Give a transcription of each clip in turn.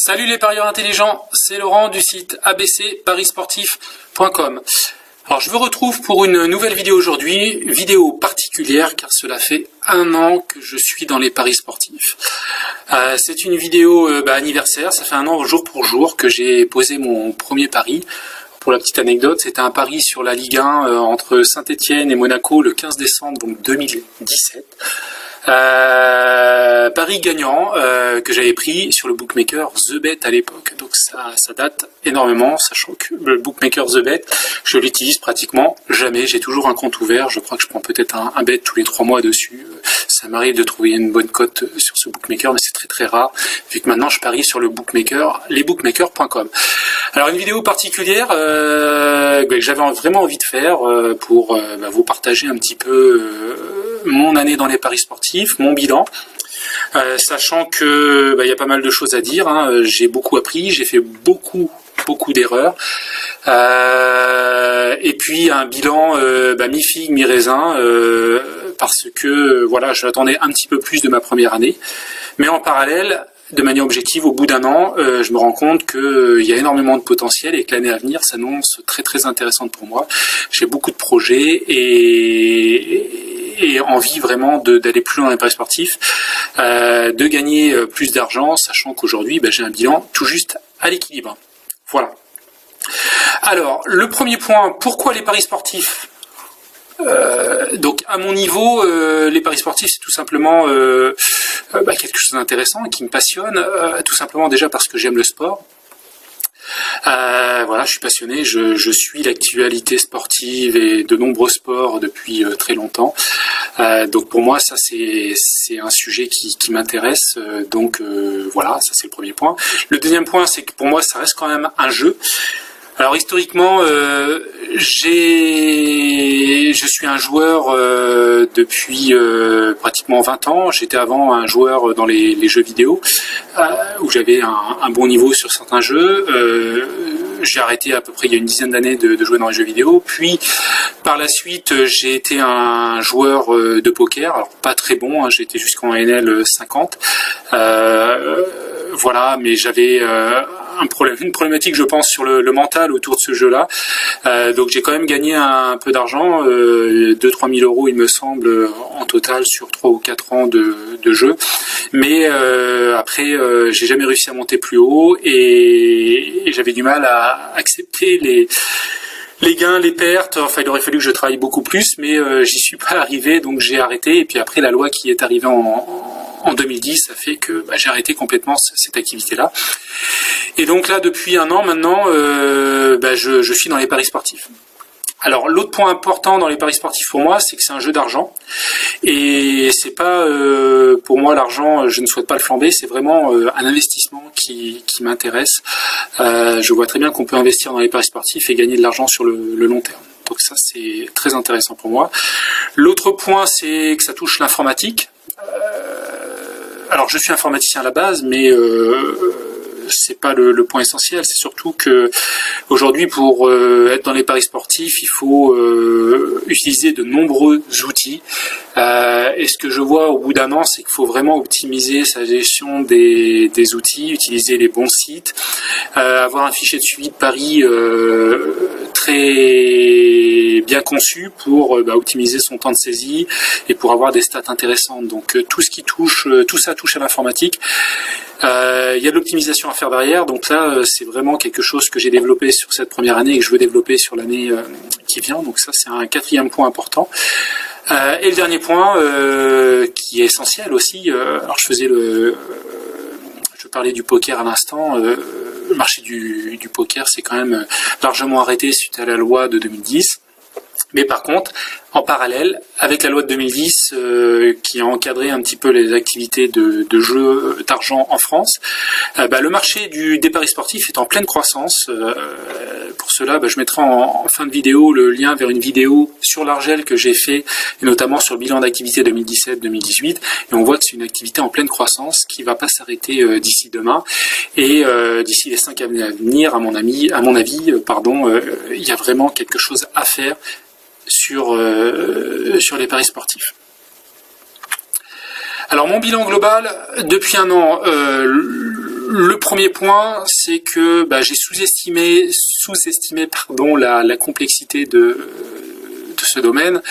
Salut les parieurs intelligents, c'est Laurent du site abcparisportif.com. Alors je vous retrouve pour une nouvelle vidéo aujourd'hui, vidéo particulière car cela fait 1 an que je suis dans les paris sportifs. C'est une vidéo anniversaire, ça fait 1 an jour pour jour que j'ai posé mon premier pari. Pour la petite anecdote, c'était un pari sur la Ligue 1 entre Saint-Etienne et Monaco le 15 décembre donc 2017. Pari gagnant que j'avais pris sur le bookmaker TheBet à l'époque. Donc ça date énormément, sachant que le bookmaker TheBet, je l'utilise pratiquement jamais. J'ai toujours un compte ouvert. Je crois que je prends peut-être un bet tous les 3 mois dessus. Ça m'arrive de trouver une bonne cote sur ce bookmaker, mais c'est très très rare, vu que maintenant je parie sur le bookmaker, lesbookmakers.com. Alors une vidéo particulière que j'avais vraiment envie de faire pour vous partager un petit peu mon année dans les paris sportifs, mon bilan, sachant que y a pas mal de choses à dire, hein. J'ai beaucoup appris, j'ai fait beaucoup d'erreurs, et puis un bilan mi-figue, mi-raisin, parce que voilà, j'attendais un petit peu plus de ma première année, mais en parallèle, de manière objective, au bout d'1 an, je me rends compte qu'il y a énormément de potentiel et que l'année à venir s'annonce très très intéressante pour moi. J'ai beaucoup de projets et envie vraiment d'aller plus loin dans les paris sportifs, de gagner plus d'argent, sachant qu'aujourd'hui j'ai un bilan tout juste à l'équilibre. Voilà. Alors, le premier point, pourquoi les paris sportifs ? Donc à mon niveau, les paris sportifs c'est tout simplement quelque chose d'intéressant et qui me passionne, tout simplement déjà parce que j'aime le sport. Voilà, je suis passionné, je suis l'actualité sportive et de nombreux sports depuis très longtemps. Donc pour moi ça c'est un sujet qui m'intéresse, donc voilà, ça c'est le premier point. Le deuxième point c'est que pour moi ça reste quand même un jeu. Alors historiquement, je suis un joueur depuis pratiquement 20 ans. J'étais avant un joueur dans les jeux vidéo, où j'avais un bon niveau sur certains jeux. J'ai arrêté à peu près il y a une dizaine d'années de jouer dans les jeux vidéo. Puis par la suite, j'ai été un joueur de poker. Alors pas très bon, hein, j'ai été jusqu'en NL 50. Voilà, mais j'avais une problématique, je pense, sur le mental autour de ce jeu-là. Donc j'ai quand même gagné un peu d'argent, 2-3 000 euros, il me semble, en total sur 3 ou 4 ans de jeu. Mais après, j'ai jamais réussi à monter plus haut et j'avais du mal à accepter les gains, les pertes. Enfin, il aurait fallu que je travaille beaucoup plus, mais j'y suis pas arrivé, donc j'ai arrêté. Et puis après, la loi qui est arrivée en 2010, ça fait que j'ai arrêté complètement cette activité-là. Et donc là, depuis 1 an maintenant, je suis dans les paris sportifs. Alors l'autre point important dans les paris sportifs pour moi, c'est que c'est un jeu d'argent. Et c'est pas pour moi l'argent, je ne souhaite pas le flamber, c'est vraiment un investissement qui m'intéresse. Je vois très bien qu'on peut investir dans les paris sportifs et gagner de l'argent sur le long terme. Donc ça c'est très intéressant pour moi. L'autre point, c'est que ça touche l'informatique. Alors je suis informaticien à la base, mais c'est pas le point essentiel. C'est surtout que aujourd'hui, pour être dans les paris sportifs, il faut utiliser de nombreux outils. Et ce que je vois au bout d'1 an, c'est qu'il faut vraiment optimiser sa gestion des outils, utiliser les bons sites, avoir un fichier de suivi de paris très bien conçu pour optimiser son temps de saisie et pour avoir des stats intéressantes. Donc tout ça touche à l'informatique. Il y a de l'optimisation à faire derrière, donc là c'est vraiment quelque chose que j'ai développé sur cette première année et que je veux développer sur l'année qui vient, donc ça c'est un 4e point important. Et le dernier point qui est essentiel aussi, alors je parlais du poker à l'instant, le marché du poker s'est quand même largement arrêté suite à la loi de 2010. Mais par contre, en parallèle, avec la loi de 2010 qui a encadré un petit peu les activités de jeu d'argent en France, le marché des paris sportifs est en pleine croissance. Pour cela, je mettrai en fin de vidéo le lien vers une vidéo sur l'Argel que j'ai fait, et notamment sur le bilan d'activité 2017-2018. Et on voit que c'est une activité en pleine croissance qui va pas s'arrêter d'ici demain. Et d'ici les 5 années à venir, à mon avis, il y a vraiment quelque chose à faire sur les paris sportifs. Alors mon bilan global, depuis 1 an, le premier point, c'est que j'ai sous-estimé la complexité de ce domaine.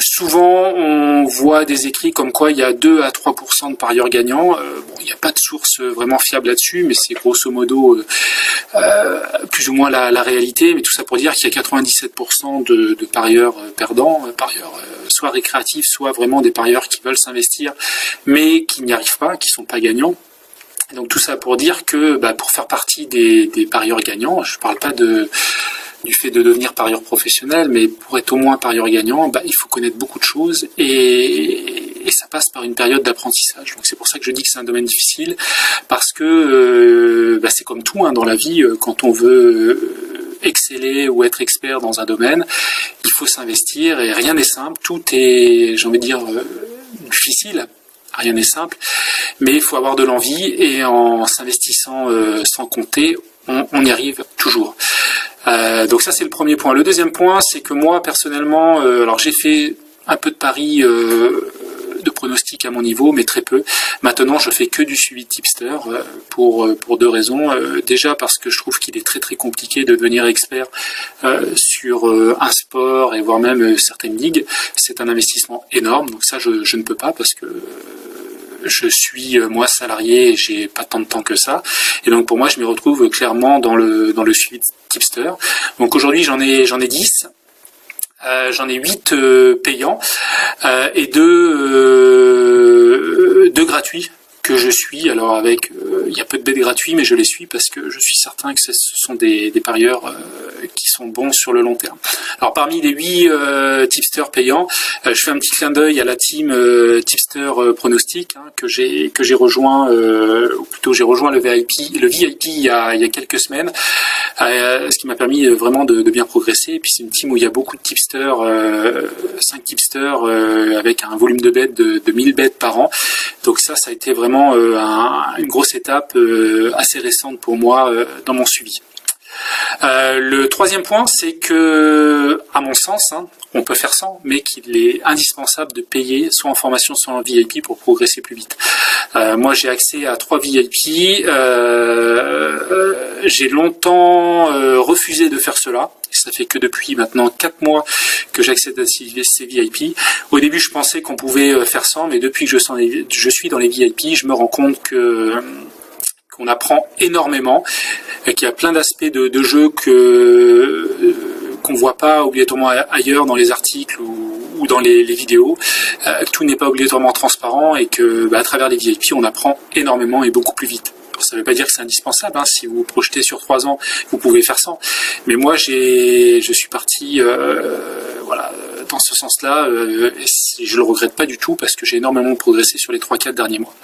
Souvent, on voit des écrits comme quoi il y a 2 à 3% de parieurs gagnants. Il n'y a pas de source vraiment fiable là-dessus, mais c'est grosso modo plus ou moins la réalité. Mais tout ça pour dire qu'il y a 97% de parieurs perdants, parieurs soit récréatifs, soit vraiment des parieurs qui veulent s'investir, mais qui n'y arrivent pas, qui sont pas gagnants. Donc tout ça pour dire que pour faire partie des parieurs gagnants, je ne parle pas du fait de devenir parieur professionnel, mais pour être au moins parieur gagnant, il faut connaître beaucoup de choses et ça passe par une période d'apprentissage. Donc c'est pour ça que je dis que c'est un domaine difficile, parce que c'est comme tout dans la vie, quand on veut exceller ou être expert dans un domaine, il faut s'investir et rien n'est simple, tout est, j'ai envie de dire, difficile. Rien n'est simple, mais il faut avoir de l'envie et en s'investissant sans compter, on y arrive toujours. Donc ça c'est le premier point. Le deuxième point, c'est que moi personnellement, alors j'ai fait un peu de paris de pronostics à mon niveau, mais très peu. Maintenant, je fais que du suivi de tipster pour 2 raisons. Déjà parce que je trouve qu'il est très très compliqué de devenir expert sur un sport et voire même certaines ligues. C'est un investissement énorme, donc ça je ne peux pas parce que je suis moi salarié et j'ai pas tant de temps que ça, et donc pour moi je m'y retrouve clairement dans le suivi de tipster. Donc aujourd'hui j'en ai 10. J'en ai 8 payants et 2 gratuits que je suis. Alors avec, il y a peu de bêtes gratuits, mais je les suis parce que je suis certain que ce sont des parieurs qui sont bons sur le long terme. Alors parmi les 8 tipsters payants, je fais un petit clin d'œil à la team tipster pronostic que j'ai rejoint, ou plutôt j'ai rejoint le VIP il y a quelques semaines, ce qui m'a permis vraiment de bien progresser. Et puis c'est une team où il y a beaucoup de tipsters, 5 tipsters avec un volume de bêtes de 1000 bêtes par an. Donc ça a été vraiment une grosse étape assez récente pour moi dans mon suivi. Le troisième point, c'est que, à mon sens, on peut faire sans, mais qu'il est indispensable de payer soit en formation, soit en VIP pour progresser plus vite. Moi, j'ai accès à 3 VIP. J'ai longtemps refusé de faire cela. Ça fait que depuis maintenant 4 mois que j'accède à ces VIP. Au début, je pensais qu'on pouvait faire sans, mais depuis que je suis dans les VIP, je me rends compte qu'on apprend énormément, qu'il y a plein d'aspects de jeu qu'on voit pas obligatoirement ailleurs dans les articles ou dans les vidéos. Tout n'est pas obligatoirement transparent et que à travers les VIP, on apprend énormément et beaucoup plus vite. Ça ne veut pas dire que c'est indispensable. Si vous vous projetez sur 3 ans, vous pouvez faire sans. Mais moi, je suis parti dans ce sens-là. Et je le regrette pas du tout parce que j'ai énormément progressé sur les 3-4 derniers mois.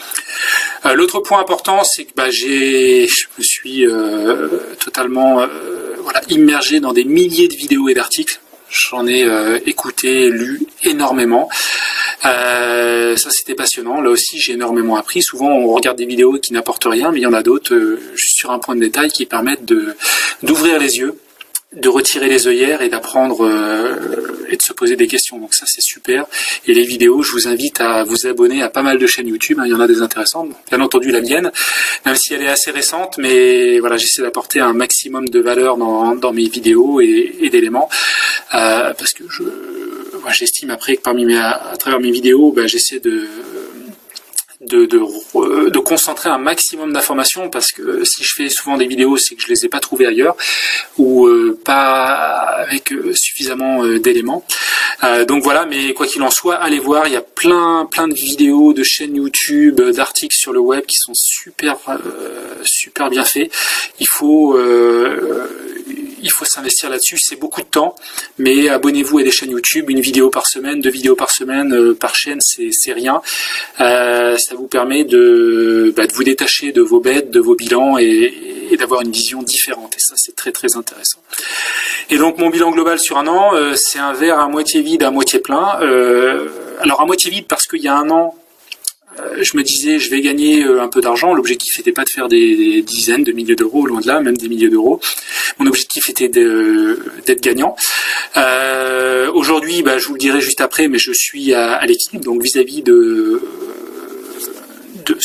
L'autre point important, c'est que je me suis totalement immergé dans des milliers de vidéos et d'articles. J'en ai écouté, lu énormément. Ça c'était passionnant. Là aussi j'ai énormément appris. Souvent on regarde des vidéos qui n'apportent rien, mais il y en a d'autres juste sur un point de détail qui permettent d'ouvrir les yeux, de retirer les œillères et d'apprendre et de se poser des questions. Donc ça c'est super. Et les vidéos, je vous invite à vous abonner à pas mal de chaînes YouTube. Il y en a des intéressantes. Bien entendu la mienne, même si elle est assez récente, mais voilà, j'essaie d'apporter un maximum de valeur dans mes vidéos et d'éléments parce que j'estime après que à travers mes vidéos, j'essaie de concentrer un maximum d'informations, parce que si je fais souvent des vidéos, c'est que je les ai pas trouvées ailleurs ou pas avec suffisamment d'éléments. Donc voilà, mais quoi qu'il en soit, allez voir, il y a plein de vidéos, de chaînes YouTube, d'articles sur le web qui sont super bien faits. Il faut s'investir là-dessus, c'est beaucoup de temps, mais abonnez-vous à des chaînes YouTube, 1 vidéo par semaine, 2 vidéos par semaine, par chaîne, c'est rien. Ça vous permet de vous détacher de vos bêtes, de vos bilans et d'avoir une vision différente, et ça c'est très très intéressant. Et donc mon bilan global sur un an, c'est un verre à moitié vide, à moitié plein. Alors à moitié vide parce qu'il y a un an, je me disais je vais gagner un peu d'argent. L'objectif n'était pas de faire des dizaines de milliers d'euros, loin de là, même des milliers d'euros. Mon objectif était d'être gagnant. Aujourd'hui, je vous le dirai juste après, mais je suis à l'équilibre, donc vis-à-vis de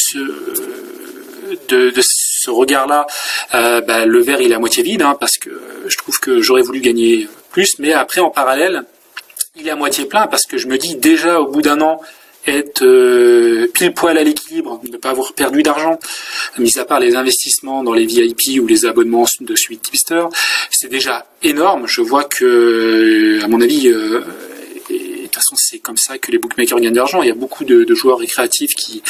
ce regard-là, le verre il est à moitié vide, hein, parce que je trouve que j'aurais voulu gagner plus, mais après en parallèle, il est à moitié plein parce que je me dis déjà au bout d'un an être pile poil à l'équilibre, ne pas avoir perdu d'argent, mis à part les investissements dans les VIP ou les abonnements de suite Tipster, c'est déjà énorme. Je vois que, à mon avis, de toute façon c'est comme ça que les bookmakers gagnent de l'argent. Il y a beaucoup de joueurs récréatifs qui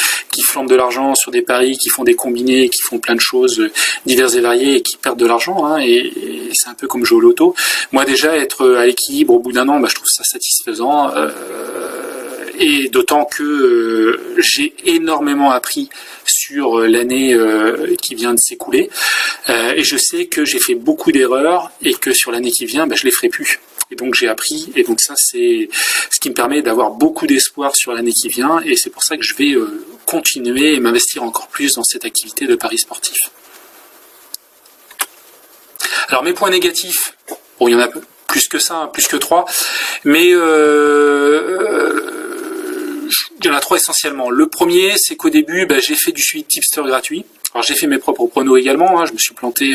flambent de l'argent sur des paris, qui font des combinés, qui font plein de choses diverses et variées et qui perdent de l'argent, hein, et c'est un peu comme jouer au loto. Moi déjà être à l'équilibre au bout d'un an, je trouve ça satisfaisant. Et d'autant que j'ai énormément appris sur l'année qui vient de s'écouler. Et je sais que j'ai fait beaucoup d'erreurs et que sur l'année qui vient, je les ferai plus. Et donc j'ai appris. Et donc ça, c'est ce qui me permet d'avoir beaucoup d'espoir sur l'année qui vient. Et c'est pour ça que je vais continuer et m'investir encore plus dans cette activité de paris sportif. Alors mes points négatifs, bon, il y en a plus que ça, plus que 3. Mais il y en a 3 essentiellement. Le premier, c'est qu'au début, j'ai fait du suivi de tipster gratuit. Alors j'ai fait mes propres pronos également, hein, je me suis planté,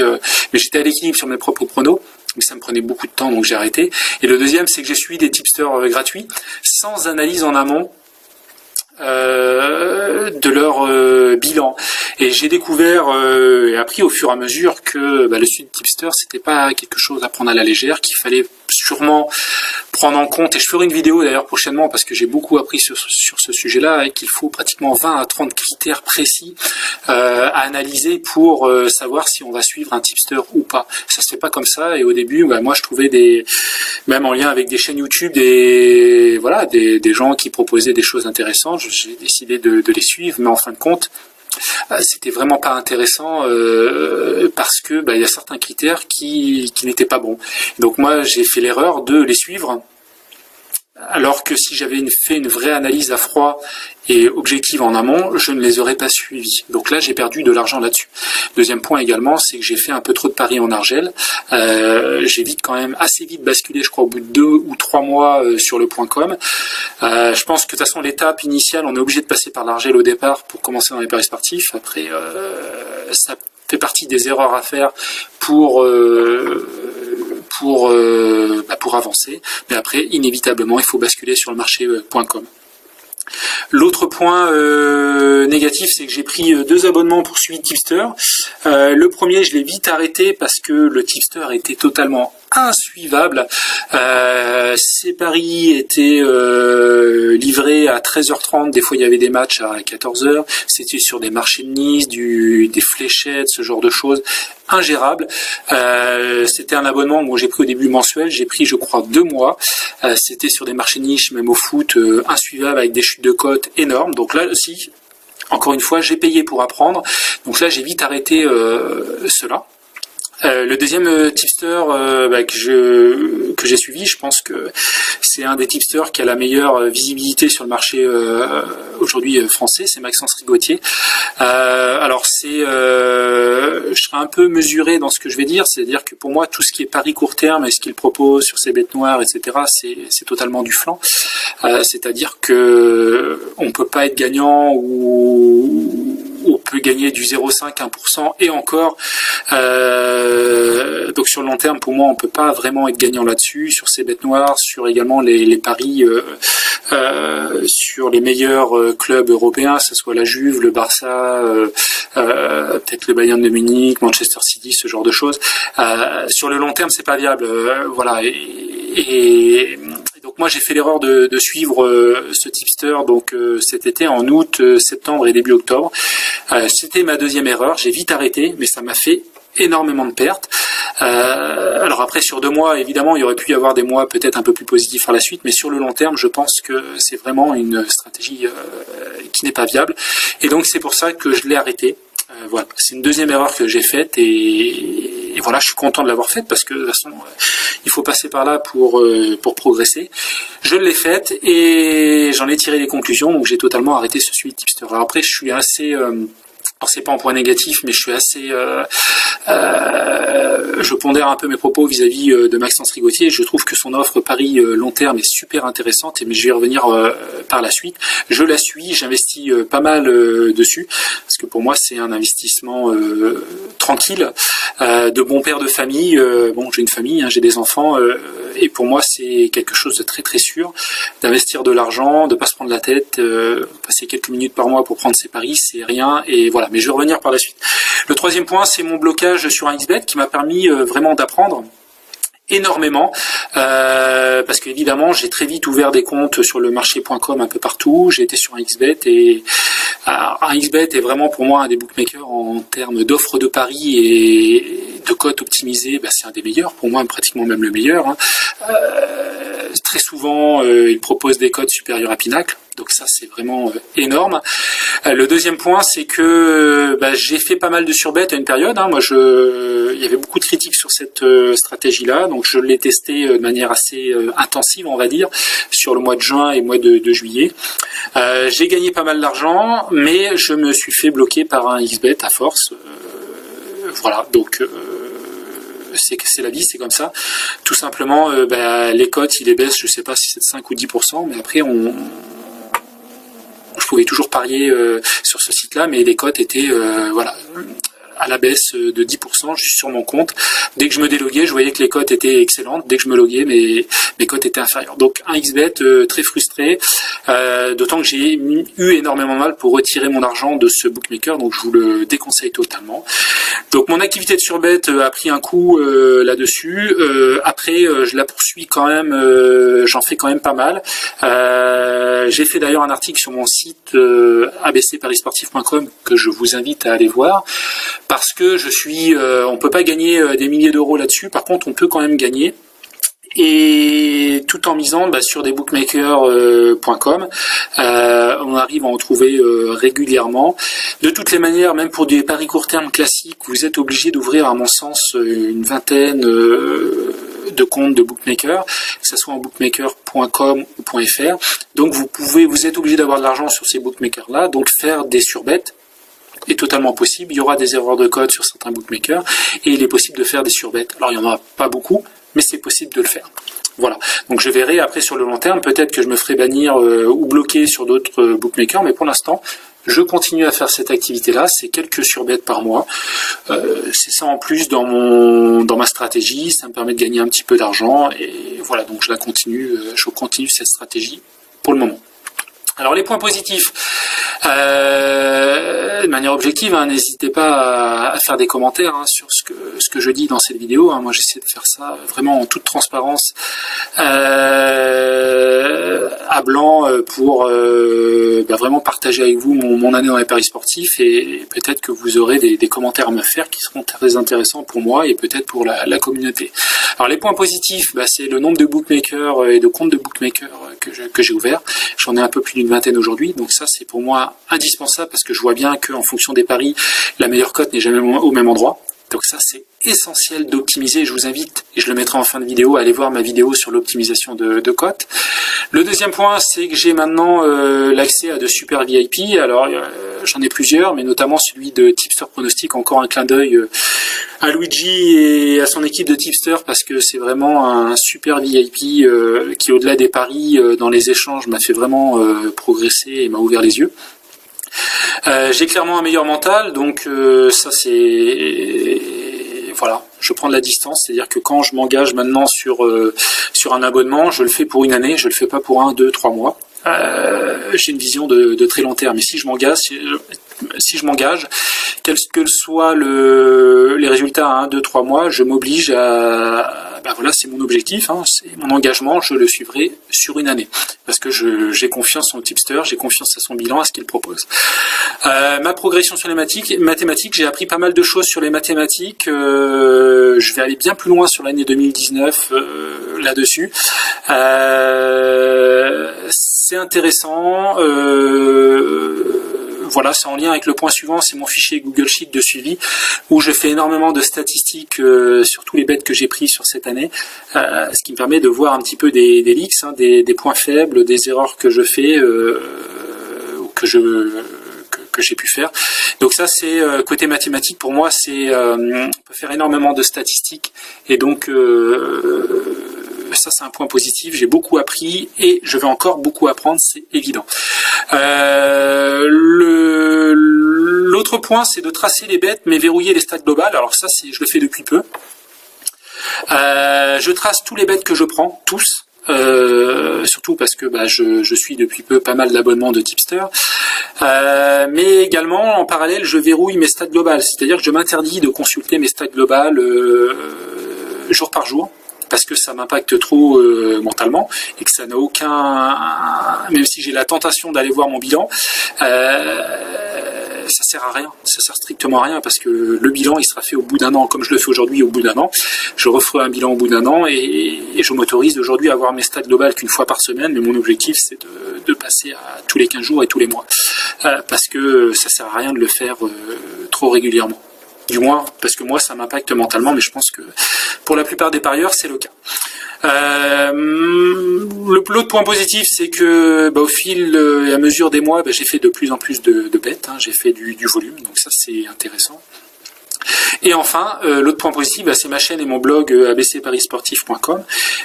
mais j'étais à l'équilibre sur mes propres pronos, mais ça me prenait beaucoup de temps, donc j'ai arrêté. Et le deuxième, c'est que j'ai suivi des tipsters gratuits, sans analyse en amont de leur bilan. Et j'ai découvert et appris au fur et à mesure que le suivi de tipster, c'était pas quelque chose à prendre à la légère, qu'il fallait sûrement prendre en compte, et je ferai une vidéo d'ailleurs prochainement parce que j'ai beaucoup appris sur ce sujet-là, et qu'il faut pratiquement 20 à 30 critères précis à analyser pour savoir si on va suivre un tipster ou pas. Ça se fait pas comme ça, et au début, moi je trouvais même en lien avec des chaînes YouTube, des gens qui proposaient des choses intéressantes, j'ai décidé de les suivre, mais en fin de compte, c'était vraiment pas intéressant parce que il y a certains critères qui n'étaient pas bons. Donc moi j'ai fait l'erreur de les suivre, alors que si j'avais fait une vraie analyse à froid et objective en amont, je ne les aurais pas suivis. Donc là, j'ai perdu de l'argent là-dessus. Deuxième point également, c'est que j'ai fait un peu trop de paris en argel. J'ai quand même assez vite basculé, je crois, au bout de 2 ou 3 mois sur le .com. Je pense que de toute façon, l'étape initiale, on est obligé de passer par l'argel au départ pour commencer dans les paris sportifs. Après, ça fait partie des erreurs à faire pour avancer, mais après inévitablement il faut basculer sur le marché .com. L'autre point négatif, c'est que j'ai pris 2 abonnements pour suivi de tipster. Le premier, je l'ai vite arrêté parce que le tipster était totalement insuivable. Ces paris étaient livrés à 13h30, des fois il y avait des matchs à 14h, c'était sur des marchés de Nice, des fléchettes, ce genre de choses, ingérable. C'était un abonnement où j'ai pris au début mensuel, j'ai pris je crois 2 mois, c'était sur des marchés de niche, même au foot, insuivable, avec des chutes de cotes énormes. Donc là aussi, encore une fois, j'ai payé pour apprendre, donc là j'ai vite arrêté cela. Le deuxième tipster que j'ai suivi, je pense que c'est un des tipsters qui a la meilleure visibilité sur le marché aujourd'hui français, c'est Maxence Rigotier. Alors je serai un peu mesuré dans ce que je vais dire, c'est-à-dire que pour moi tout ce qui est pari court terme et ce qu'il propose sur ses bêtes noires, etc., c'est totalement du flan. C'est-à-dire que on peut pas être gagnant ou on peut gagner du 0,5, 1% et encore. Donc sur le long terme, pour moi, on peut pas vraiment être gagnant là-dessus, sur ces bêtes noires, sur également les paris sur les meilleurs clubs européens, que ce soit la Juve, le Barça, peut-être le Bayern de Munich, Manchester City, ce genre de choses. Sur le long terme, c'est pas viable. Voilà. Et donc moi j'ai fait l'erreur de suivre ce tipster cet été en août, septembre et début octobre. C'était ma deuxième erreur, j'ai vite arrêté, mais ça m'a fait énormément de pertes. Alors après sur 2 mois, évidemment, il y aurait pu y avoir des mois peut-être un peu plus positifs par la suite, mais sur le long terme, je pense que c'est vraiment une stratégie qui n'est pas viable. Et donc c'est pour ça que je l'ai arrêté. Voilà, c'est une deuxième erreur que j'ai faite et voilà, je suis content de l'avoir faite parce que de toute façon, il faut passer par là pour progresser. Je l'ai faite et j'en ai tiré des conclusions, donc j'ai totalement arrêté ce suivi de tipster. Alors après, je suis assez... alors c'est pas un point négatif, mais je suis assez Je pondère un peu mes propos vis-à-vis de Maxence Rigotier. Je trouve que son offre Paris long terme est super intéressante, mais je vais y revenir par la suite. Je la suis, j'investis pas mal dessus, parce que pour moi c'est un investissement tranquille, de bon père de famille. Bon, j'ai une famille, hein, j'ai des enfants, et pour moi c'est quelque chose de très très sûr, d'investir de l'argent, de pas se prendre la tête, passer quelques minutes par mois pour prendre ses paris, c'est rien, et voilà. Mais je vais revenir par la suite. Le troisième point, c'est mon blocage sur un XBet qui m'a permis vraiment d'apprendre énormément, parce qu'évidemment j'ai très vite ouvert des comptes sur le marché.com un peu partout. J'ai été sur un XBet, et un XBet est vraiment pour moi un des bookmakers en termes d'offres de paris et de cotes optimisées. C'est un des meilleurs, pour moi pratiquement même le meilleur, hein. Très souvent il propose des cotes supérieures à Pinacle, donc ça c'est vraiment énorme. Le deuxième point, c'est que j'ai fait pas mal de surbet à une période, hein. Il y avait beaucoup de critiques sur cette stratégie-là, donc je l'ai testé de manière assez intensive, on va dire, sur le mois de juin et le mois de juillet. J'ai gagné pas mal d'argent, mais je me suis fait bloquer par un XBet à force. Voilà, donc c'est la vie, c'est comme ça. Tout simplement, les cotes, ils les baissent, je sais pas si c'est de 5 ou 10%, mais après je pouvais toujours parier sur ce site-là, mais les cotes étaient à la baisse de 10% juste sur mon compte. Dès que je me déloguais, je voyais que les cotes étaient excellentes. Dès que je me loguais, mes cotes étaient inférieures. Donc un XBet très frustré, d'autant que j'ai eu énormément mal pour retirer mon argent de ce bookmaker, donc je vous le déconseille totalement. Donc mon activité de surbet a pris un coup là-dessus. Après, je la poursuis quand même, j'en fais quand même pas mal. J'ai fait d'ailleurs un article sur mon site abcparisportif.com que je vous invite à aller voir, parce que on peut pas gagner des milliers d'euros là-dessus. Par contre, on peut quand même gagner, et tout en misant sur des bookmakers.com, on arrive à en trouver régulièrement. De toutes les manières, même pour des paris court terme classiques, vous êtes obligé d'ouvrir, à mon sens, une vingtaine de comptes de bookmakers, que ce soit en bookmaker.com ou .fr. Donc vous êtes obligé d'avoir de l'argent sur ces bookmakers-là, donc faire des surbets est totalement possible. Il y aura des erreurs de code sur certains bookmakers, et il est possible de faire des surbets. Alors il n'y en aura pas beaucoup, mais c'est possible de le faire. Voilà. Donc je verrai après sur le long terme, peut-être que je me ferai bannir ou bloquer sur d'autres bookmakers, mais pour l'instant, je continue à faire cette activité-là. C'est quelques surbets par mois. C'est ça en plus dans ma stratégie. Ça me permet de gagner un petit peu d'argent, et voilà. Donc je continue cette stratégie pour le moment. Alors les points positifs, de manière objective, hein, n'hésitez pas à faire des commentaires sur ce que je dis dans cette vidéo. Moi j'essaie de faire ça vraiment en toute transparence, à blanc, pour vraiment partager avec vous mon année dans les paris sportifs, et peut-être que vous aurez des commentaires à me faire qui seront très intéressants pour moi et peut-être pour la communauté. Alors les points positifs, c'est le nombre de bookmakers et de comptes de bookmakers que j'ai ouverts. J'en ai un peu plus d'une vingtaine aujourd'hui, donc ça c'est pour moi indispensable, parce que je vois bien qu'en fonction des paris, la meilleure cote n'est jamais au même endroit. Donc ça c'est essentiel d'optimiser. Je vous invite, et je le mettrai en fin de vidéo, à aller voir ma vidéo sur l'optimisation de cotes. Le deuxième point, c'est que j'ai maintenant l'accès à de super VIP. Alors j'en ai plusieurs, mais notamment celui de Tipster Pronostic. Encore un clin d'œil à Luigi et à son équipe de Tipster, parce que c'est vraiment un super VIP qui, au-delà des paris, dans les échanges, m'a fait vraiment progresser et m'a ouvert les yeux. J'ai clairement un meilleur mental, donc ça c'est... Voilà, je prends de la distance, c'est-à-dire que quand je m'engage maintenant sur un abonnement, je le fais pour une année, je le fais pas pour 1, 2, 3 mois. J'ai une vision de très long terme, et si je m'engage, quels que soient les résultats à 1, 2, 3 mois, je m'oblige à... voilà, c'est mon objectif, c'est mon engagement, je le suivrai sur une année, parce que j'ai confiance en Tipster, j'ai confiance à son bilan, à ce qu'il propose. Ma progression sur les mathématiques, j'ai appris pas mal de choses sur les mathématiques. Je vais aller bien plus loin sur l'année 2019 là-dessus. C'est intéressant. Voilà, c'est en lien avec le point suivant, c'est mon fichier Google Sheet de suivi, où je fais énormément de statistiques sur tous les bets que j'ai pris sur cette année, ce qui me permet de voir un petit peu des leaks, des points faibles, des erreurs que je fais, que j'ai pu faire. Donc ça, c'est côté mathématique, pour moi, on peut faire énormément de statistiques, et donc ça, c'est un point positif. J'ai beaucoup appris et je vais encore beaucoup apprendre, c'est évident. L'autre point, c'est de tracer les bêtes, mais verrouiller les stats globales. Alors ça, je le fais depuis peu. Je trace tous les bêtes que je prends, tous. Surtout parce que je suis depuis peu pas mal d'abonnements de tipster, mais également en parallèle je verrouille mes stats globales, c'est-à-dire que je m'interdis de consulter mes stats globales jour par jour, parce que ça m'impacte trop mentalement, et que ça n'a aucun... Même si j'ai la tentation d'aller voir mon bilan, ça sert à rien, ça sert strictement à rien, parce que le bilan il sera fait au bout d'un an, comme je le fais aujourd'hui au bout d'un an. Je referai un bilan au bout d'un an, et je m'autorise aujourd'hui à avoir mes stats globales qu'une fois par semaine, mais mon objectif c'est de passer à tous les 15 jours et tous les mois, parce que ça sert à rien de le faire trop régulièrement. Du moins, parce que moi, ça m'impacte mentalement, mais je pense que pour la plupart des parieurs, c'est le cas. L'autre point positif, c'est que au fil et à mesure des mois, j'ai fait de plus en plus de bêtes, j'ai fait du volume, donc ça c'est intéressant. Et enfin, l'autre point positif, c'est ma chaîne et mon blog abcparisportif.com,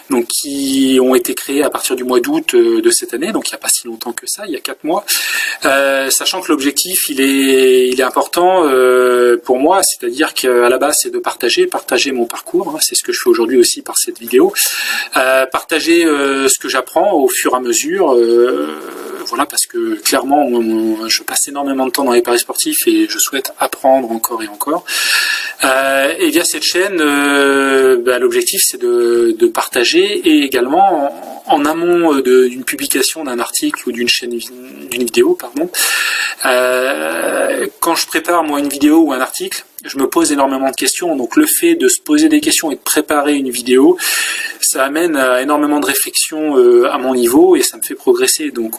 donc qui ont été créés à partir du mois d'août de cette année, donc il n'y a pas si longtemps que ça, il y a 4 mois, sachant que l'objectif il est important pour moi, c'est-à-dire qu'à la base c'est de partager mon parcours, c'est ce que je fais aujourd'hui aussi par cette vidéo, partager ce que j'apprends au fur et à mesure, voilà, parce que clairement je passe énormément de temps dans les paris sportifs et je souhaite apprendre encore et encore. Et via cette chaîne, l'objectif c'est de partager, et également en amont d'une publication d'un article ou d'une vidéo, quand je prépare moi une vidéo ou un article, je me pose énormément de questions. Donc le fait de se poser des questions et de préparer une vidéo, ça amène à énormément de réflexion à mon niveau, et ça me fait progresser. Donc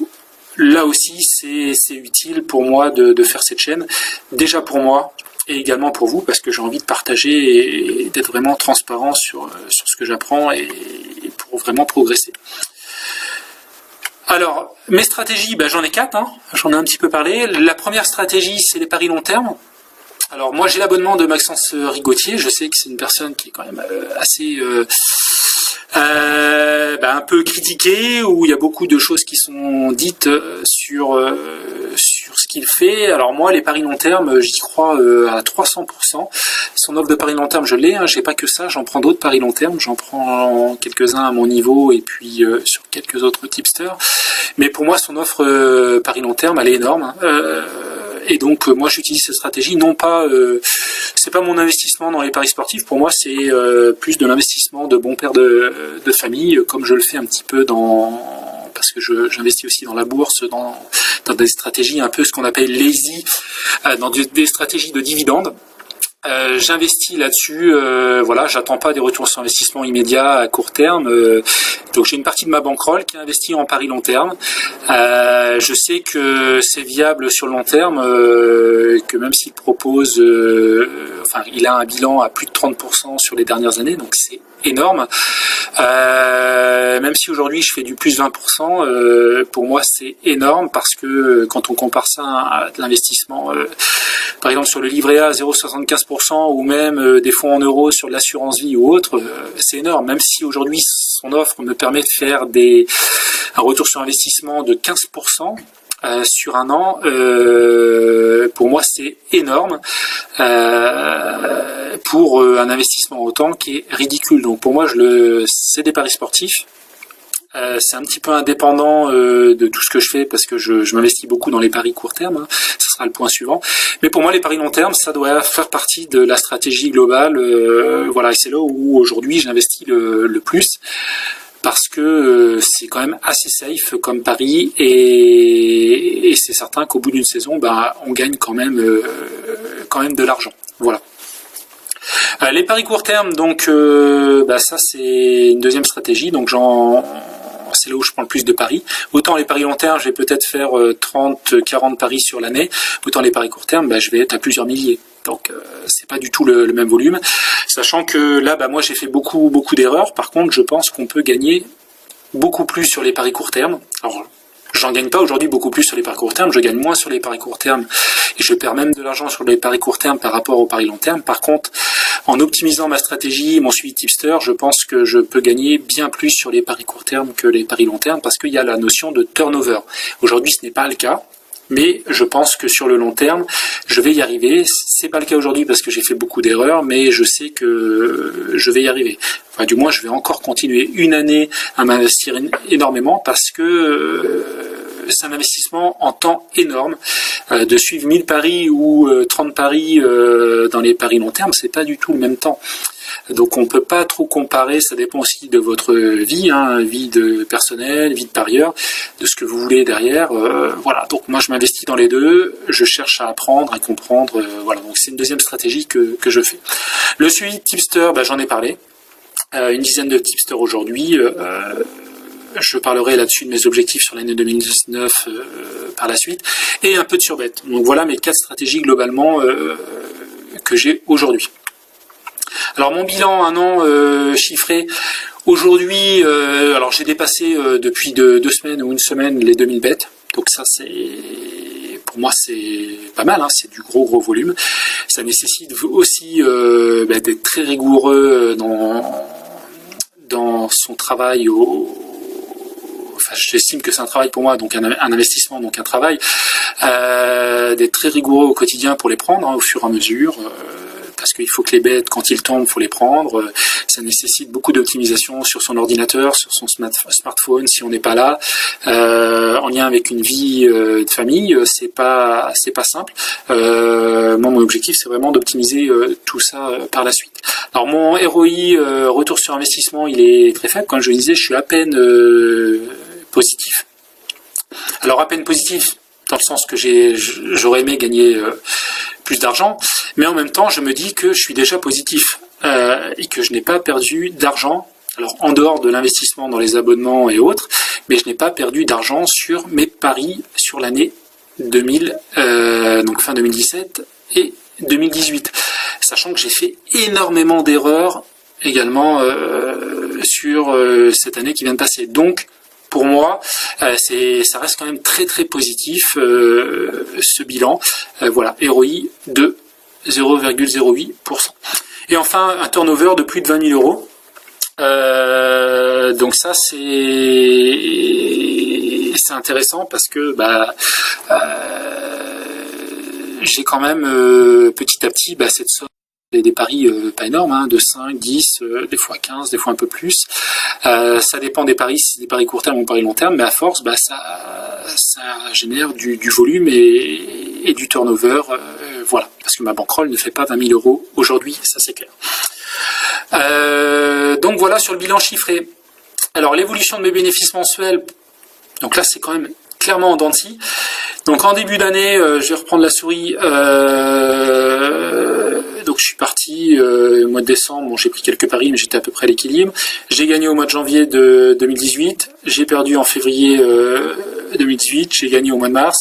là aussi c'est utile pour moi de faire cette chaîne, déjà pour moi et également pour vous, parce que j'ai envie de partager et d'être vraiment transparent sur ce que j'apprends et pour vraiment progresser. Alors, mes stratégies, j'en ai 4, j'en ai un petit peu parlé. La première stratégie, c'est les paris long terme. Alors moi j'ai l'abonnement de Maxence Rigotier, je sais que c'est une personne qui est quand même assez... un peu critiqué, où il y a beaucoup de choses qui sont dites sur ce qu'il fait. Alors moi, les paris long terme, j'y crois à 300%. Son offre de paris long terme, je l'ai, j'ai pas que ça, j'en prends d'autres paris long terme, j'en prends quelques-uns à mon niveau, et puis sur quelques autres tipsters. Mais pour moi, son offre paris long terme, elle est énorme. Et donc moi j'utilise cette stratégie, non pas, c'est pas mon investissement dans les paris sportifs, pour moi c'est plus de l'investissement de bon père de famille, comme je le fais un petit peu parce que j'investis aussi dans la bourse, dans des stratégies un peu ce qu'on appelle lazy, dans des stratégies de dividendes. J'investis là-dessus, j'attends pas des retours sur investissement immédiats à court terme, donc j'ai une partie de ma bankroll qui est investie en paris long terme. Je sais que c'est viable sur le long terme, que même s'il propose, il a un bilan à plus de 30% sur les dernières années, donc c'est énorme. Même si aujourd'hui je fais du plus 20%, pour moi c'est énorme, parce que quand on compare ça à de l'investissement, par exemple sur le livret A 0,75%, ou même des fonds en euros sur de l'assurance vie ou autre, c'est énorme. Même si aujourd'hui son offre me permet de faire un retour sur investissement de 15% sur un an, pour moi c'est énorme pour un investissement autant qui est ridicule. Donc pour moi c'est des paris sportifs. C'est un petit peu indépendant de tout ce que je fais, parce que je m'investis beaucoup dans les paris court terme, ce sera le point suivant. Mais pour moi les paris long terme, ça doit faire partie de la stratégie globale, et c'est là où aujourd'hui j'investis le plus, parce que c'est quand même assez safe comme pari, et c'est certain qu'au bout d'une saison, on gagne quand même de l'argent. Voilà. Les paris court terme, donc ça c'est une deuxième stratégie, donc c'est là où je prends le plus de paris. Autant les paris long terme, je vais peut-être faire 30-40 paris sur l'année, autant les paris court terme, je vais être à plusieurs milliers. Donc c'est pas du tout le même volume, sachant que là moi j'ai fait beaucoup d'erreurs. Par contre, je pense qu'on peut gagner beaucoup plus sur les paris court terme. Alors J'en gagne pas aujourd'hui beaucoup plus sur les paris court terme, je gagne moins sur les paris court terme et je perds même de l'argent sur les paris court terme par rapport aux paris long terme. Par contre, en optimisant ma stratégie, mon suivi tipster, je pense que je peux gagner bien plus sur les paris court terme que les paris long terme parce qu'il y a la notion de turnover. Aujourd'hui, ce n'est pas le cas. Mais je pense que sur le long terme, je vais y arriver. C'est pas le cas aujourd'hui parce que j'ai fait beaucoup d'erreurs, mais je sais que je vais y arriver. Enfin, du moins, je vais encore continuer une année à m'investir énormément parce que c'est un investissement en temps énorme. De suivre 1000 paris ou 30 paris dans les paris long terme, c'est pas du tout le même temps. Donc on peut pas trop comparer, ça dépend aussi de votre vie, vie de personnel, vie de parieur, de ce que vous voulez derrière. Voilà, donc moi je m'investis dans les deux, je cherche à apprendre, à comprendre, voilà, donc c'est une deuxième stratégie que je fais. Le suivi tipster, j'en ai parlé, une dizaine de tipsters aujourd'hui. Je parlerai là-dessus de mes objectifs sur l'année 2019 par la suite, et un peu de surbet. Donc voilà mes 4 stratégies globalement que j'ai aujourd'hui. Alors mon bilan un an chiffré, aujourd'hui, alors j'ai dépassé depuis 2 semaines ou une semaine les 2000 bêtes, donc ça pour moi c'est pas mal, c'est du gros volume. Ça nécessite aussi d'être très rigoureux dans son travail Enfin, j'estime que c'est un travail pour moi, donc un investissement, donc un travail, d'être très rigoureux au quotidien pour les prendre au fur et à mesure, parce qu'il faut que les bêtes, quand ils tombent, il faut les prendre. Ça nécessite beaucoup d'optimisation sur son ordinateur, sur son smartphone, si on n'est pas là, en lien avec une vie de famille, c'est pas simple. Moi, mon objectif, c'est vraiment d'optimiser tout ça par la suite. Alors, mon ROI, retour sur investissement, il est très faible. Comme je le disais, je suis à peine positif. Alors, à peine positif, dans le sens que j'aurais aimé gagner plus d'argent, mais en même temps, je me dis que je suis déjà positif et que je n'ai pas perdu d'argent, alors en dehors de l'investissement dans les abonnements et autres, mais je n'ai pas perdu d'argent sur mes paris sur l'année 2000, donc fin 2017 et 2018, sachant que j'ai fait énormément d'erreurs également sur cette année qui vient de passer. Donc, pour moi, ça reste quand même très très positif ce bilan. Voilà, ROI de 0,08%. Et enfin, un turnover de plus de 20 000 euros. Donc ça, c'est intéressant parce que j'ai quand même petit à petit cette somme. Des paris pas énormes, de 5, 10, des fois 15, des fois un peu plus. Ça dépend des paris, si c'est des paris court terme ou paris long terme, mais à force, ça génère du volume et du turnover. Voilà, parce que ma bankroll ne fait pas 20 000 euros aujourd'hui, ça c'est clair. Donc voilà sur le bilan chiffré. Alors l'évolution de mes bénéfices mensuels, donc là c'est quand même clairement en dents de scie. Donc en début d'année, je vais reprendre la souris. Donc je suis parti au mois de décembre, bon, j'ai pris quelques paris mais j'étais à peu près à l'équilibre. J'ai gagné au mois de janvier de 2018, j'ai perdu en février 2018, j'ai gagné au mois de mars,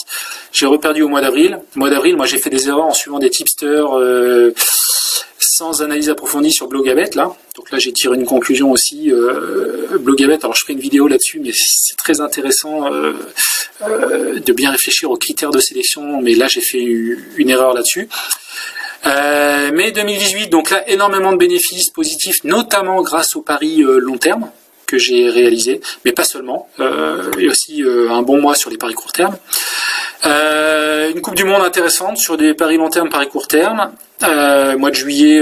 j'ai reperdu au mois d'avril. Au mois d'avril, moi j'ai fait des erreurs en suivant des tipsters sans analyse approfondie sur Blogabet là. Donc là j'ai tiré une conclusion aussi. Blogabet, alors je ferai une vidéo là-dessus, mais c'est très intéressant de bien réfléchir aux critères de sélection, mais là j'ai fait une erreur là-dessus. Mais 2018, donc là énormément de bénéfices positifs, notamment grâce aux paris long terme que j'ai réalisé, mais pas seulement, et aussi un bon mois sur les paris court terme. Une Coupe du Monde intéressante sur des paris long terme, paris court terme. Mois de juillet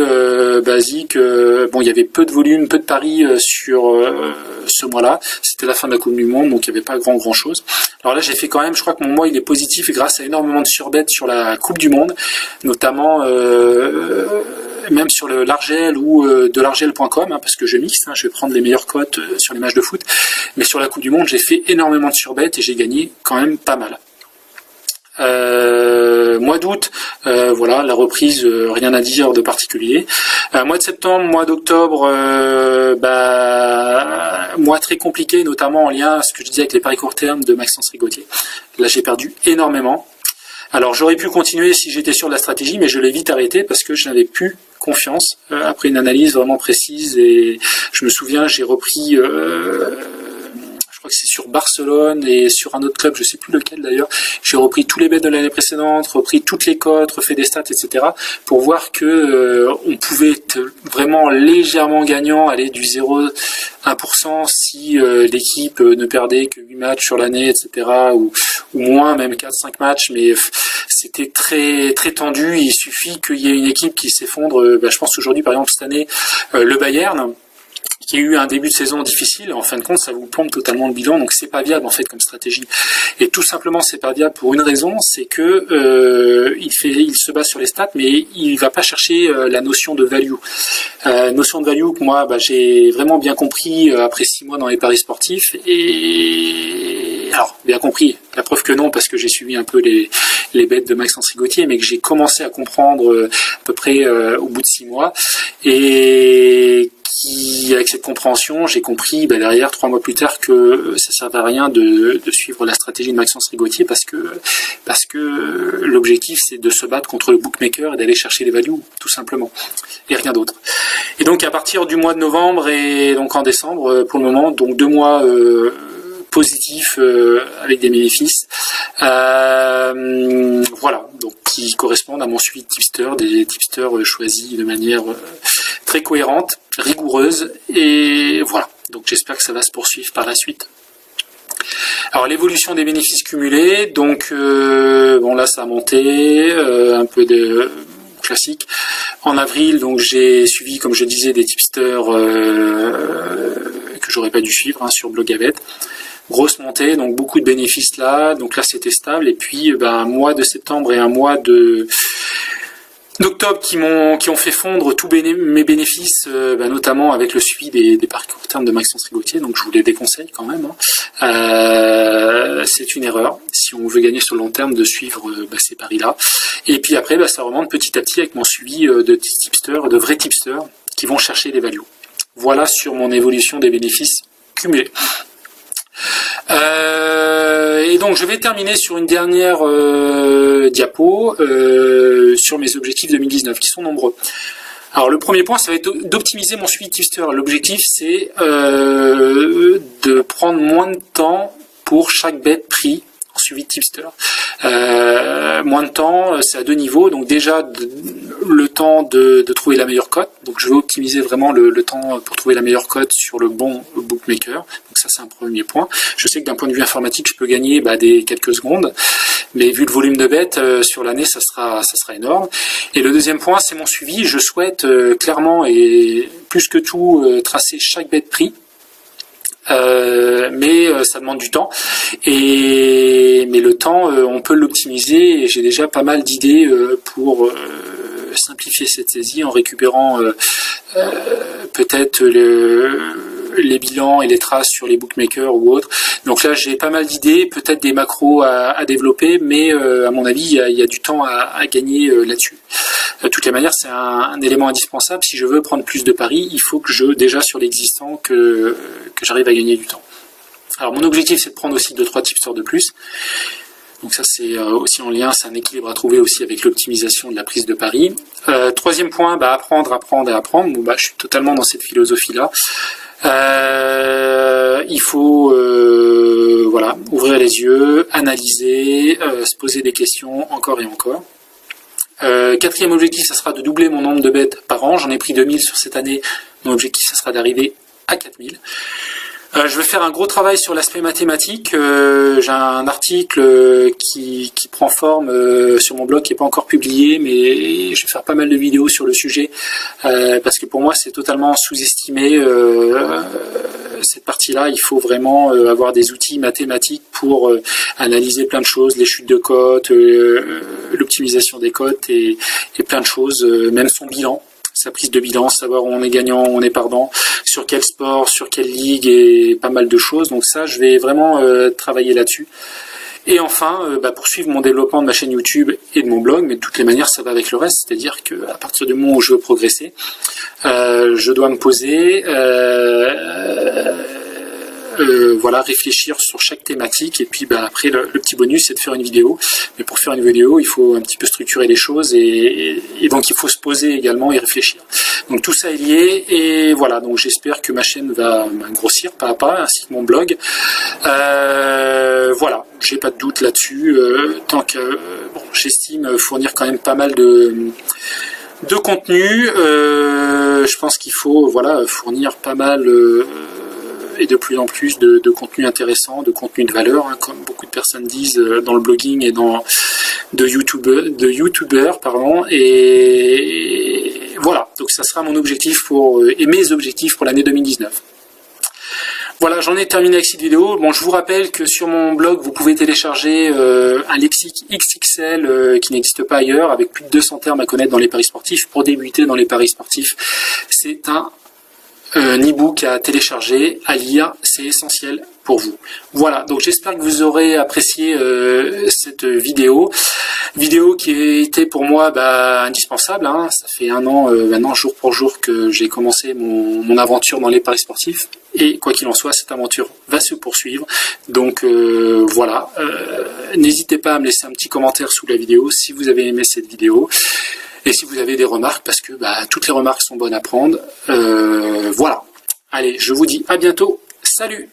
basique, bon il y avait peu de volume, peu de paris sur ce mois-là. C'était la fin de la Coupe du Monde, donc il n'y avait pas grand chose. Alors là j'ai fait quand même, je crois que mon mois il est positif grâce à énormément de surbet sur la Coupe du Monde, notamment même sur le l'Argel ou de l'argel.com, parce que je mixe, je vais prendre les meilleures cotes sur les matchs de foot. Mais sur la Coupe du Monde j'ai fait énormément de surbet et j'ai gagné quand même pas mal. Mois d'août, voilà, la reprise, rien à dire de particulier. Mois de septembre, mois d'octobre, mois très compliqué, notamment en lien à ce que je disais avec les paris court terme de Maxence Rigotier. Là, j'ai perdu énormément. Alors, j'aurais pu continuer si j'étais sûr de la stratégie, mais je l'ai vite arrêté parce que je n'avais plus confiance après une analyse vraiment précise. Et je me souviens, j'ai repris... je crois crois que c'est sur Barcelone et sur un autre club, je sais plus lequel d'ailleurs. J'ai repris tous les bets de l'année précédente, repris toutes les cotes, refait des stats, etc. pour voir que on pouvait être vraiment légèrement gagnant, aller du 0,1% si l'équipe ne perdait que 8 matchs sur l'année, etc. ou moins, même 4-5 matchs, mais c'était très très tendu. Il suffit qu'il y ait une équipe qui s'effondre. Je pense aujourd'hui, par exemple, cette année, le Bayern, qui a eu un début de saison difficile, en fin de compte, ça vous plombe totalement le bilan, donc c'est pas viable en fait comme stratégie. Et tout simplement, c'est pas viable pour une raison, c'est que il se base sur les stats, mais il va pas chercher la notion de value. Notion de value que moi, j'ai vraiment bien compris après 6 mois dans les paris sportifs. Et alors, bien compris, la preuve que non, parce que j'ai suivi un peu les bêtes de Maxence Rigotier, mais que j'ai commencé à comprendre à peu près au bout de 6 mois. Et avec cette compréhension, j'ai compris derrière 3 mois plus tard que ça ne servait à rien de suivre la stratégie de Maxence Rigotier parce que l'objectif c'est de se battre contre le bookmaker et d'aller chercher les values, tout simplement, et rien d'autre. Et donc à partir du mois de novembre et donc en décembre, pour le moment, donc 2 mois positifs avec des bénéfices, voilà, donc qui correspondent à mon suivi de tipster, des tipsters choisis de manière très cohérente, rigoureuse, et voilà. Donc j'espère que ça va se poursuivre par la suite. Alors l'évolution des bénéfices cumulés, donc bon là ça a monté, un peu de classique. En avril, donc j'ai suivi, comme je disais, des tipsters que j'aurais pas dû suivre sur Blogavette. Grosse montée, donc beaucoup de bénéfices là, donc là c'était stable, et puis un mois de septembre et un mois d'octobre qui ont fait fondre tous mes bénéfices, notamment avec le suivi des paris court terme de Maxence Rigotier, donc je vous les déconseille quand même. C'est une erreur, si on veut gagner sur le long terme, de suivre ces paris-là. Et puis après, ça remonte petit à petit avec mon suivi de tipsters, de vrais tipsters, qui vont chercher les values. Voilà sur mon évolution des bénéfices cumulés. Et donc je vais terminer sur une dernière diapo sur mes objectifs 2019 qui sont nombreux. Alors le premier point, ça va être d'optimiser mon suivi tipster. L'objectif c'est de prendre moins de temps pour chaque bet pris en suivi de tipster. Moins de temps, c'est à 2 niveaux. Donc déjà le temps de trouver la meilleure cote. Donc je vais optimiser vraiment le temps pour trouver la meilleure cote sur le bon bookmaker. Donc ça c'est un premier point. Je sais que d'un point de vue informatique, je peux gagner des quelques secondes, mais vu le volume de bêtes sur l'année, ça sera énorme. Et le deuxième point, c'est mon suivi. Je souhaite clairement et plus que tout tracer chaque bet pris. Mais ça demande du temps, mais le temps on peut l'optimiser, et j'ai déjà pas mal d'idées pour simplifier cette saisie en récupérant peut-être les bilans et les traces sur les bookmakers ou autres. Donc là j'ai pas mal d'idées, peut-être des macros à développer, mais à mon avis il y a du temps à gagner là-dessus. De toutes les manières, c'est un élément indispensable. Si je veux prendre plus de paris, il faut que déjà sur l'existant, que j'arrive à gagner du temps. Alors mon objectif, c'est de prendre aussi 2-3 tipsters de plus. Donc ça, c'est aussi en lien, c'est un équilibre à trouver aussi avec l'optimisation de la prise de paris. Troisième point, apprendre. Bon, je suis totalement dans cette philosophie-là. Il faut ouvrir les yeux, analyser, se poser des questions encore et encore. Quatrième objectif, ça sera de doubler mon nombre de bêtes par an. J'en ai pris 2000 sur cette année. Mon objectif, ça sera d'arriver à 4000. Je vais faire un gros travail sur l'aspect mathématique. J'ai un article qui prend forme sur mon blog qui n'est pas encore publié, mais je vais faire pas mal de vidéos sur le sujet parce que pour moi c'est totalement sous-estimé cette partie-là. Il faut vraiment avoir des outils mathématiques pour analyser plein de choses, les chutes de cotes, l'optimisation des cotes et plein de choses, même son bilan. Sa prise de bilan, savoir où on est gagnant, où on est perdant, sur quel sport, sur quelle ligue, et pas mal de choses. Donc ça, je vais vraiment travailler là-dessus. Et enfin, poursuivre mon développement de ma chaîne YouTube et de mon blog, mais de toutes les manières, ça va avec le reste. C'est-à-dire qu'à partir du moment où je veux progresser, je dois me poser, réfléchir sur chaque thématique, et puis après le petit bonus c'est de faire une vidéo, mais pour faire une vidéo il faut un petit peu structurer les choses, et donc il faut se poser également et réfléchir. Donc tout ça est lié, et voilà, donc j'espère que ma chaîne va grossir pas à pas, ainsi que mon blog. Voilà, j'ai pas de doute là-dessus, tant que bon, j'estime fournir quand même pas mal de contenu. Je pense qu'il faut voilà, fournir pas mal et de plus en plus de contenu intéressant, de contenu de valeur, hein, comme beaucoup de personnes disent dans le blogging et de youtubeurs, pardon. Et voilà, donc ça sera mon objectif et mes objectifs pour l'année 2019. Voilà, j'en ai terminé avec cette vidéo. Bon, je vous rappelle que sur mon blog, vous pouvez télécharger un lexique XXL qui n'existe pas ailleurs, avec plus de 200 termes à connaître dans les paris sportifs. Pour débuter dans les paris sportifs, c'est un e-book à télécharger, à lire, c'est essentiel pour vous. Voilà, donc j'espère que vous aurez apprécié cette vidéo qui était pour moi indispensable, hein. Ça fait un an maintenant, jour pour jour, que j'ai commencé mon aventure dans les paris sportifs, et quoi qu'il en soit, cette aventure va se poursuivre. Donc voilà, n'hésitez pas à me laisser un petit commentaire sous la vidéo si vous avez aimé cette vidéo. Et si vous avez des remarques, parce que toutes les remarques sont bonnes à prendre. Voilà. Allez, je vous dis à bientôt. Salut!